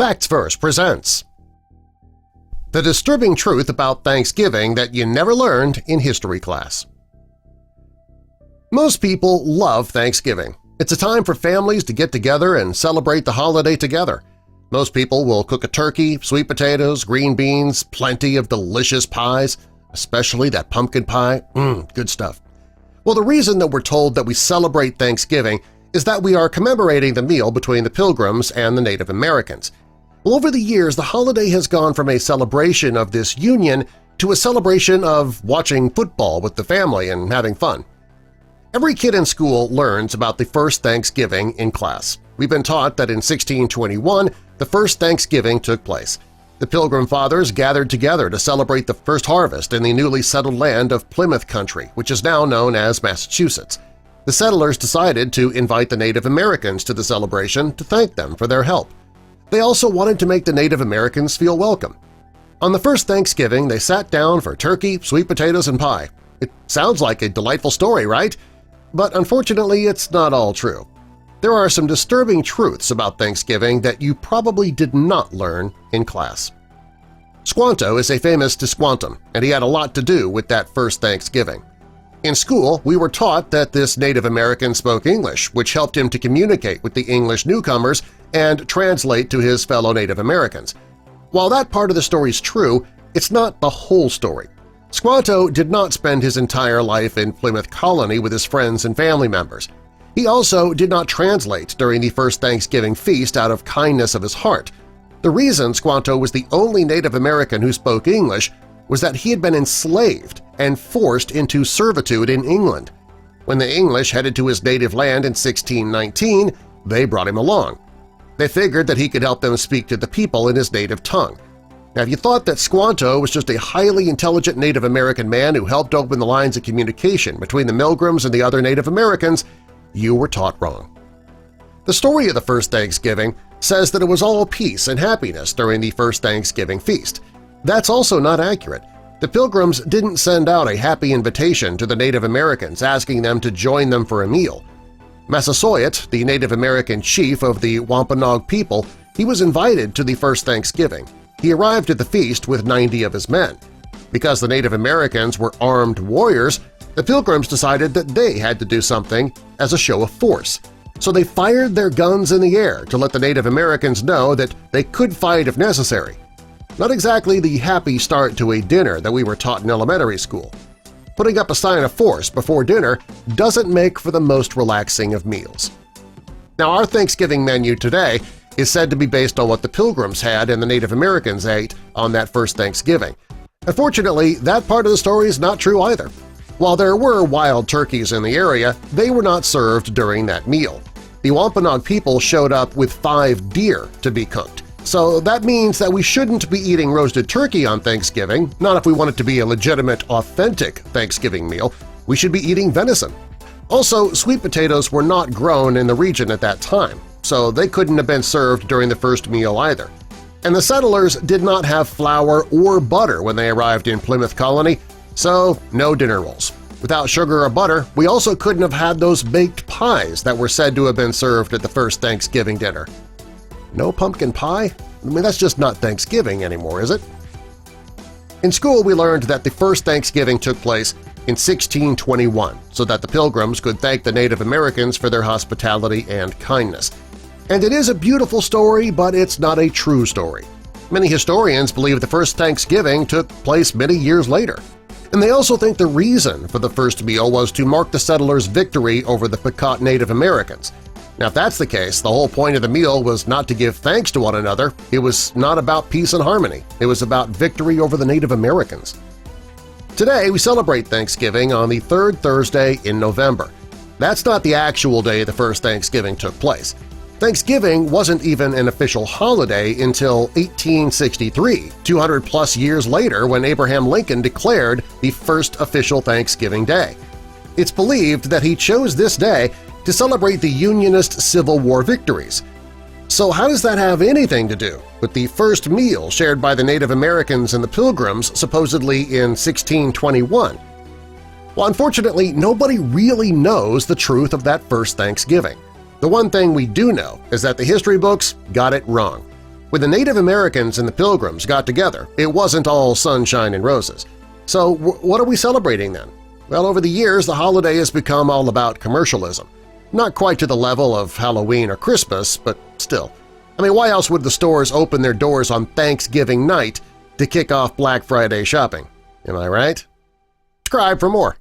Facts Verse presents The Disturbing Truth About Thanksgiving That You Never Learned in History Class. Most people love Thanksgiving. It's a time for families to get together and celebrate the holiday together. Most people will cook a turkey, sweet potatoes, green beans, plenty of delicious pies, especially that pumpkin pie. Good stuff. Well, the reason that we're told that we celebrate Thanksgiving is that we are commemorating the meal between the Pilgrims and the Native Americans. Well, over the years, the holiday has gone from a celebration of this union to a celebration of watching football with the family and having fun. Every kid in school learns about the first Thanksgiving in class. We've been taught that in 1621, the first Thanksgiving took place. The Pilgrim Fathers gathered together to celebrate the first harvest in the newly settled land of Plymouth Country, which is now known as Massachusetts. The settlers decided to invite the Native Americans to the celebration to thank them for their help. They also wanted to make the Native Americans feel welcome. On the first Thanksgiving, they sat down for turkey, sweet potatoes, and pie. It sounds like a delightful story, right? But unfortunately, it's not all true. There are some disturbing truths about Thanksgiving that you probably did not learn in class. Squanto is a famous Squantum, and he had a lot to do with that first Thanksgiving. In school, we were taught that this Native American spoke English, which helped him to communicate with the English newcomers and translate to his fellow Native Americans. While that part of the story is true, it's not the whole story. Squanto did not spend his entire life in Plymouth Colony with his friends and family members. He also did not translate during the first Thanksgiving feast out of kindness of his heart. The reason Squanto was the only Native American who spoke English was that he had been enslaved and forced into servitude in England. When the English headed to his native land in 1619, they brought him along. They figured that he could help them speak to the people in his native tongue. Now, if you thought that Squanto was just a highly intelligent Native American man who helped open the lines of communication between the Pilgrims and the other Native Americans, you were taught wrong. The story of the first Thanksgiving says that it was all peace and happiness during the first Thanksgiving feast. That's also not accurate. The Pilgrims didn't send out a happy invitation to the Native Americans asking them to join them for a meal. Massasoit, the Native American chief of the Wampanoag people, he was invited to the first Thanksgiving. He arrived at the feast with 90 of his men. Because the Native Americans were armed warriors, the Pilgrims decided that they had to do something as a show of force. So they fired their guns in the air to let the Native Americans know that they could fight if necessary. Not exactly the happy start to a dinner that we were taught in elementary school. Putting up a sign of force before dinner doesn't make for the most relaxing of meals. Now, our Thanksgiving menu today is said to be based on what the Pilgrims had and the Native Americans ate on that first Thanksgiving. Unfortunately, that part of the story is not true either. While there were wild turkeys in the area, they were not served during that meal. The Wampanoag people showed up with 5 deer to be cooked. So that means that we shouldn't be eating roasted turkey on Thanksgiving, not if we want it to be a legitimate, authentic Thanksgiving meal. We should be eating venison. Also, sweet potatoes were not grown in the region at that time, so they couldn't have been served during the first meal either. And the settlers did not have flour or butter when they arrived in Plymouth Colony, so no dinner rolls. Without sugar or butter, we also couldn't have had those baked pies that were said to have been served at the first Thanksgiving dinner. No pumpkin pie? I mean, that's just not Thanksgiving anymore, is it? In school, we learned that the first Thanksgiving took place in 1621 so that the Pilgrims could thank the Native Americans for their hospitality and kindness. And it is a beautiful story, but it's not a true story. Many historians believe the first Thanksgiving took place many years later. And they also think the reason for the first meal was to mark the settlers' victory over the Pequot Native Americans. Now, if that's the case, the whole point of the meal was not to give thanks to one another. It was not about peace and harmony. It was about victory over the Native Americans. Today, we celebrate Thanksgiving on the third Thursday in November. That's not the actual day the first Thanksgiving took place. Thanksgiving wasn't even an official holiday until 1863, 200-plus years later when Abraham Lincoln declared the first official Thanksgiving Day. It's believed that he chose this day to celebrate the Unionist Civil War victories. So how does that have anything to do with the first meal shared by the Native Americans and the Pilgrims supposedly in 1621? Well, unfortunately, nobody really knows the truth of that first Thanksgiving. The one thing we do know is that the history books got it wrong. When the Native Americans and the Pilgrims got together, it wasn't all sunshine and roses. So what are we celebrating then? Well, over the years, the holiday has become all about commercialism. Not quite to the level of Halloween or Christmas, but still. I mean, why else would the stores open their doors on Thanksgiving night to kick off Black Friday shopping? Am I right? Subscribe for more.